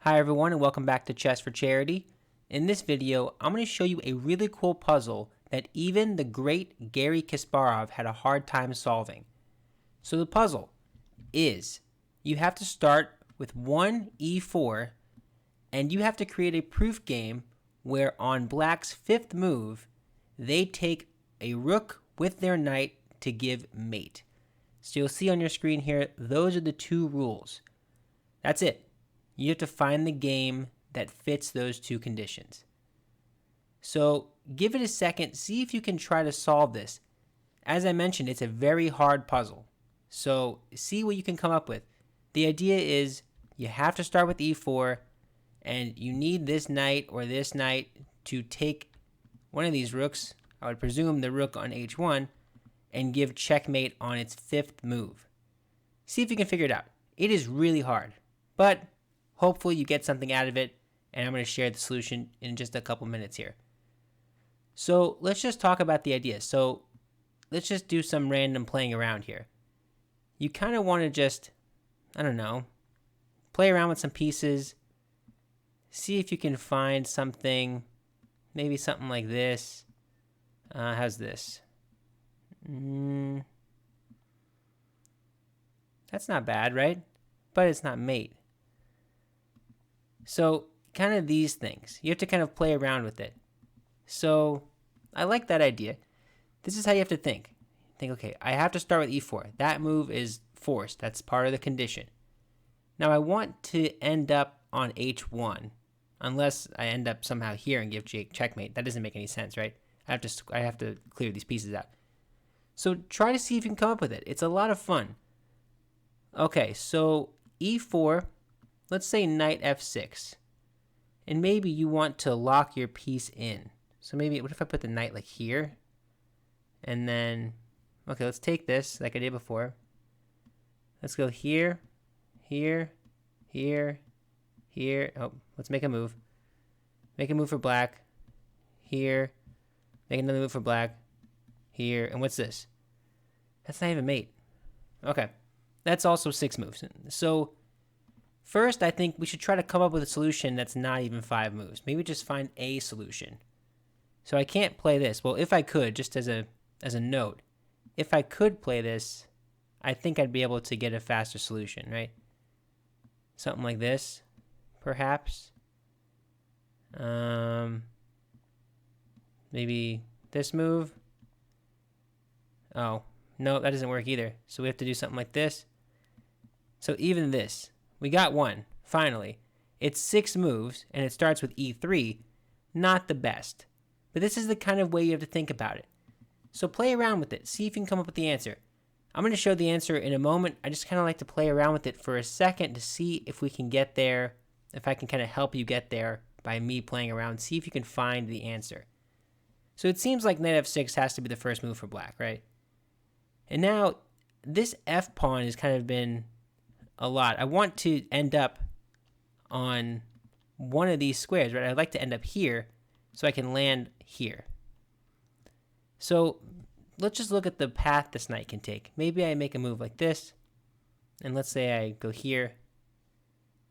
Hi everyone and welcome back to Chess for Charity. In this video, I'm going to show you a really cool puzzle that even the great Garry Kasparov had a hard time solving. So the puzzle is you have to start with one e4 and you have to create a proof game where on black's fifth move, they take a rook with their knight to give mate. So you'll see on your screen here, those are the two rules. That's it. You have to find the game that fits those two conditions. So give it a second, see if you can try to solve this. As I mentioned, it's a very hard puzzle. So see what you can come up with. The idea is you have to start with e4 and you need this knight or this knight to take one of these rooks, I would presume the rook on h1, and give checkmate on its fifth move. See if you can figure it out. It is really hard, but hopefully you get something out of it, and I'm going to share the solution in just a couple minutes here. So let's just talk about the idea. So let's just do some random playing around here. You kind of want to just, I don't know, play around with some pieces, see if you can find something, maybe something like this. How's this? That's not bad, right? But it's not mate. So kind of these things. You have to kind of play around with it. So I like that idea. This is how you have to think. Think, okay, I have to start with e4. That move is forced. That's part of the condition. Now I want to end up on h1, unless I end up somehow here and give checkmate. That doesn't make any sense, right? I have to clear these pieces out. So try to see if you can come up with it. It's a lot of fun. Okay, so e4. Let's say knight f6, and maybe you want to lock your piece in. So maybe, what if I put the knight like here? And then, okay, let's take this like I did before. Let's go here, here, here, here. Oh, let's make a move. Make a move for black, here. Make another move for black, here. And what's this? That's not even mate. Okay, that's also 6 moves. So first, I think we should try to come up with a solution that's not even 5 moves. Maybe just find a solution. So I can't play this. Well, if I could, just as a note, if I could play this, I think I'd be able to get a faster solution, right? Something like this, perhaps. Maybe this move. Oh, no, that doesn't work either. So we have to do something like this. So even this. We got one, finally. It's 6 moves, and it starts with e3. Not the best. But this is the kind of way you have to think about it. So play around with it. See if you can come up with the answer. I'm going to show the answer in a moment. I just kind of like to play around with it for a second to see if we can get there, if I can kind of help you get there by me playing around. See if you can find the answer. So it seems like knight f6 has to be the first move for black, right? And now, this f pawn has kind of been a lot. I want to end up on one of these squares, right? I'd like to end up here so I can land here. So let's just look at the path this knight can take. Maybe I make a move like this, and let's say I go here.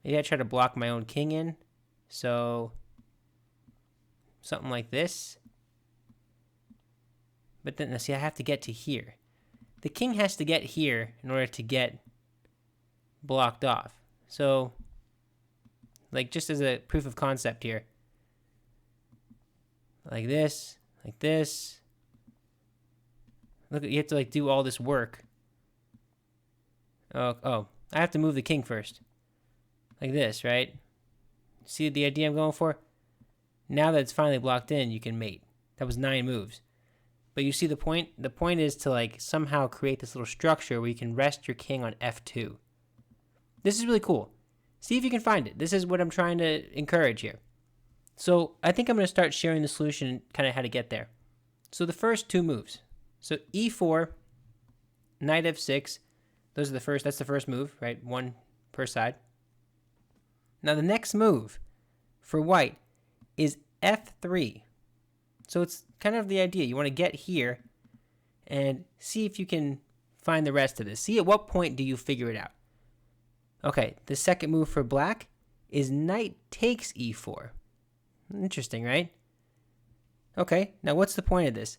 Maybe I try to block my own king in. So something like this. But then, see, I have to get to here. The king has to get here in order to get blocked off. So, like, just as a proof of concept here, like this, like this. Look, you have to like do all this work. Oh, I have to move the king first, like this, right? See the idea I'm going for? Now that it's finally blocked in, you can mate. That was 9 moves. But you see the point? The point is to like somehow create this little structure where you can rest your king on f2. This is really cool. See if you can find it. This is what I'm trying to encourage here. So I think I'm going to start sharing the solution and kind of how to get there. So the first 2 moves. So e4, knight f6. Those are the first. That's the first move, right? 1 per side. Now the next move for white is f3. So it's kind of the idea. You want to get here and see if you can find the rest of this. See at what point do you figure it out. Okay, the second move for black is knight takes e4. Interesting, right? Okay, now what's the point of this?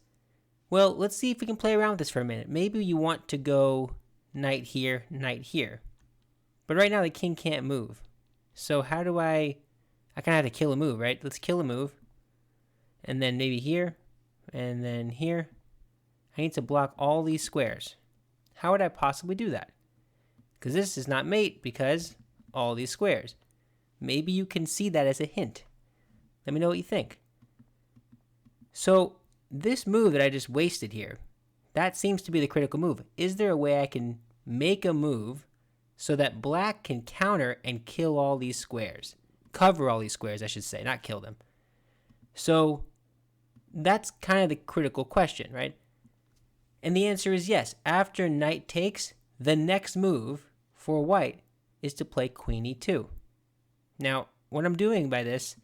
Well, let's see if we can play around with this for a minute. Maybe you want to go knight here, knight here. But right now the king can't move. So how do I kind of have to kill a move, right? Let's kill a move. And then maybe here, and then here. I need to block all these squares. How would I possibly do that? Because this is not mate because all these squares. Maybe you can see that as a hint. Let me know what you think. So this move that I just wasted here, that seems to be the critical move. Is there a way I can make a move so that black can counter and kill all these squares? Cover all these squares, I should say, not kill them. So that's kind of the critical question, right? And the answer is yes. After knight takes, the next move for white is to play queen e2. Now, what I'm doing by this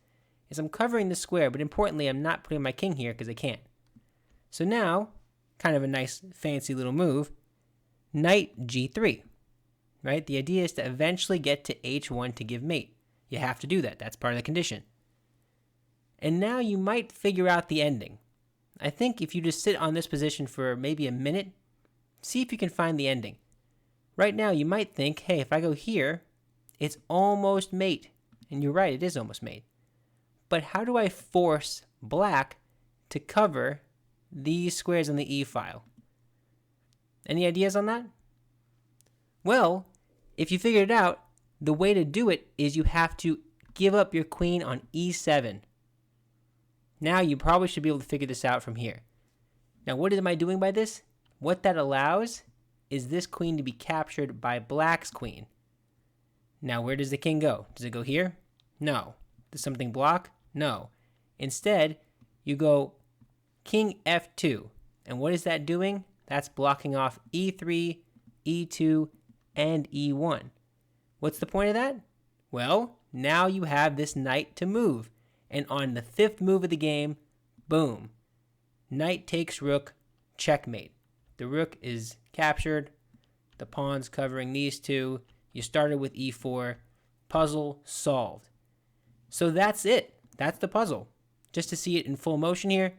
is I'm covering the square, but importantly, I'm not putting my king here because I can't. So now, kind of a nice fancy little move, knight g3, right? The idea is to eventually get to h1 to give mate. You have to do that. That's part of the condition. And now you might figure out the ending. I think if you just sit on this position for maybe a minute, see if you can find the ending. Right now, you might think, hey, if I go here, it's almost mate. And you're right, it is almost mate. But how do I force black to cover these squares on the E file? Any ideas on that? Well, if you figured it out, the way to do it is you have to give up your queen on E7. Now you probably should be able to figure this out from here. Now what am I doing by this? What that allows is this queen to be captured by black's queen. Now where does the king go? Does it go here? No. Does something block? No. Instead, you go king f2. And what is that doing? That's blocking off e3, e2, and e1. What's the point of that? Well, now you have this knight to move. And on the 5th move of the game, boom. Knight takes rook, checkmate. The rook is captured. The pawn's covering these two. You started with e4. Puzzle solved. So that's it. That's the puzzle. Just to see it in full motion here,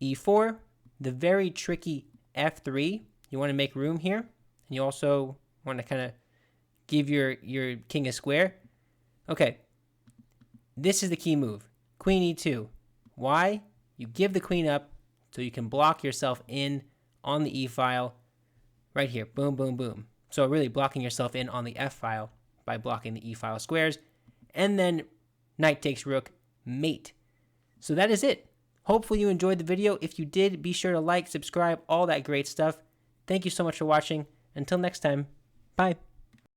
e4, the very tricky f3. You want to make room here. And you also want to kind of give your king a square. Okay. This is the key move. Queen e2. Why? You give the queen up so you can block yourself in on the e file right here. Boom, boom, boom. So really blocking yourself in on the f file by blocking the e file squares. And then knight takes rook, mate. So that is it. Hopefully you enjoyed the video. If you did, be sure to like, subscribe, all that great stuff. Thank you so much for watching. Until next time, bye.